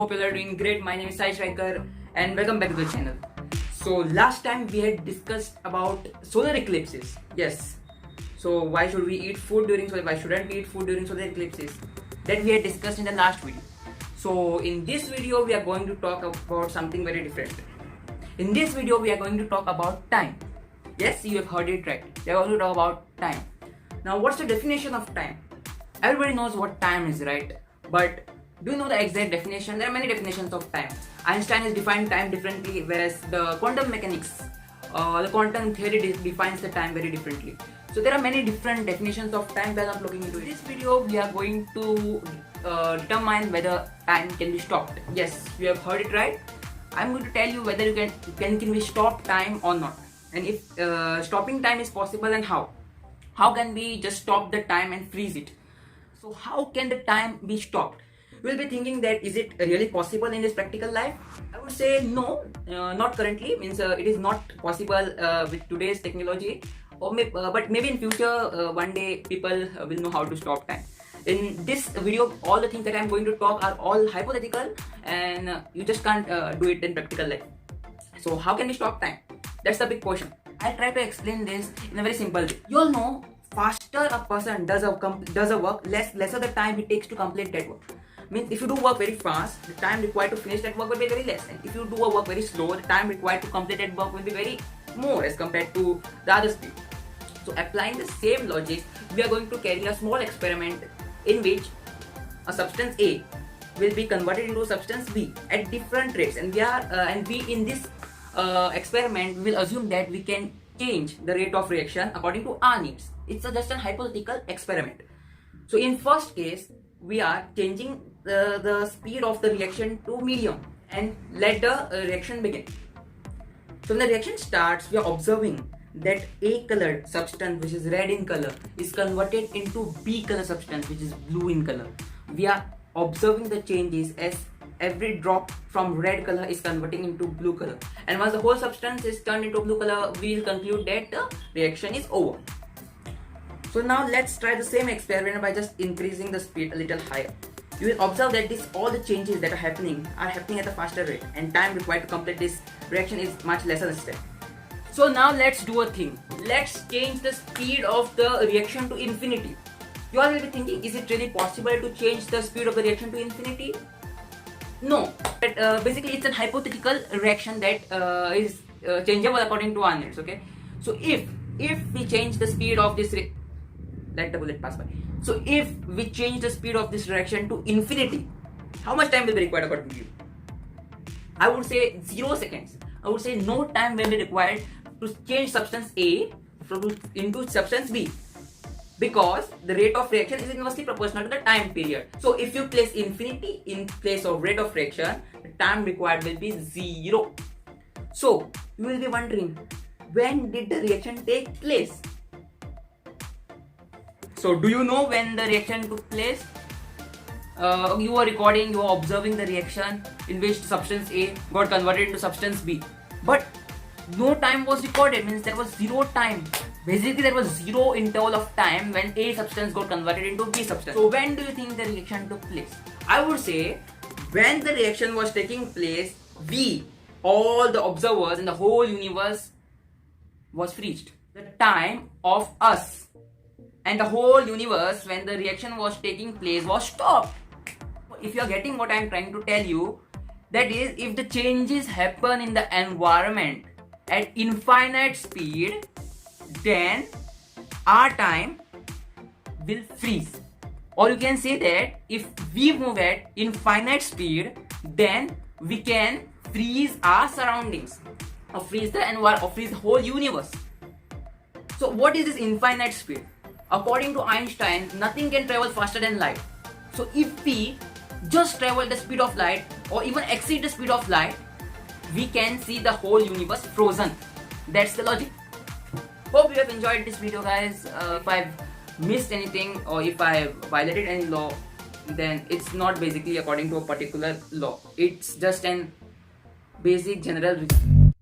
Hope you are doing great. My name is Sai Striker and welcome back to the channel. So last time we had discussed about solar eclipses. Yes. So why should we eat food during solar? Why shouldn't we eat food during solar eclipses? That we had discussed in the last video. So in this video we are going to talk about something very different. In this video we are going to talk about time. Yes, you have heard it right. We are going to talk about time. Now what's the definition of time? Everybody knows what time is, right? But do you know the exact definition? There are many definitions of time. Einstein has defined time differently, whereas the quantum mechanics, the quantum theory defines the time very differently. So there are many different definitions of time. We are not looking into it. In this video, we are going to determine whether time can be stopped. Yes, you have heard it right. I'm going to tell you whether you can we stop time or not, and if stopping time is possible, and how. How can we just stop the time and freeze it? So how can the time be stopped? We'll be thinking that is it really possible in this practical life? I would say no, not currently. Means it is not possible with today's technology. But maybe in future, one day people will know how to stop time. In this video, all the things that I'm going to talk are all hypothetical, and you just can't do it in practical life. So how can we stop time? That's the big question. I'll try to explain this in a very simple way. You all know, faster a person does a work, lesser the time it takes to complete that work. Means if you do work very fast, the time required to finish that work will be very less, and if you do a work very slow, the time required to complete that work will be very more as compared to the other speed. So applying the same logic, we are going to carry a small experiment in which a substance A will be converted into substance B at different rates, and we in this experiment will assume that we can change the rate of reaction according to our needs. It's just a hypothetical experiment. So in first case, we are changing the speed of the reaction to medium and let the reaction begin. So when the reaction starts, we are observing that A colored substance, which is red in color, is converted into B color substance, which is blue in color. We are observing the changes as every drop from red color is converting into blue color, and once the whole substance is turned into blue color, we will conclude that the reaction is over. So now let's try the same experiment by just increasing the speed a little higher. You will observe that all the changes that are happening at a faster rate, and time required to complete this reaction is much lesser instead. So now let's do a thing. Let's change the speed of the reaction to infinity. You all will be thinking, is it really possible to change the speed of the reaction to infinity? No, but basically it's a hypothetical reaction that is changeable according to our needs. Okay, so if we change the speed of this let the bullet pass by. So if we change the speed of this reaction to infinity, how much time will be required according to you? I would say 0 seconds. I would say no time will be required to change substance A into substance B, because the rate of reaction is inversely proportional to the time period. So if you place infinity in place of rate of reaction, the time required will be 0. So you will be wondering, when did the reaction take place? So do you know when the reaction took place? You are observing the reaction in which substance A got converted into substance B, but no time was recorded. Means there was 0 time. Basically there was 0 interval of time when A substance got converted into B substance. So when do you think the reaction took place? I would say when the reaction was taking place, we, all the observers in the whole universe, was freezed. The time of us and the whole universe when the reaction was taking place was stopped. If you are getting what I am trying to tell you, that is, if the changes happen in the environment at infinite speed, then our time will freeze. Or you can say that if we move at infinite speed, then we can freeze our surroundings, or freeze the environment, or freeze the whole universe. So what is this infinite speed? According to Einstein, nothing can travel faster than light. So if we just travel the speed of light, or even exceed the speed of light, we can see the whole universe frozen. That's the logic. Hope you have enjoyed this video, guys. If I've missed anything, or if I violated any law, then it's not basically according to a particular law. It's just an basic general reason.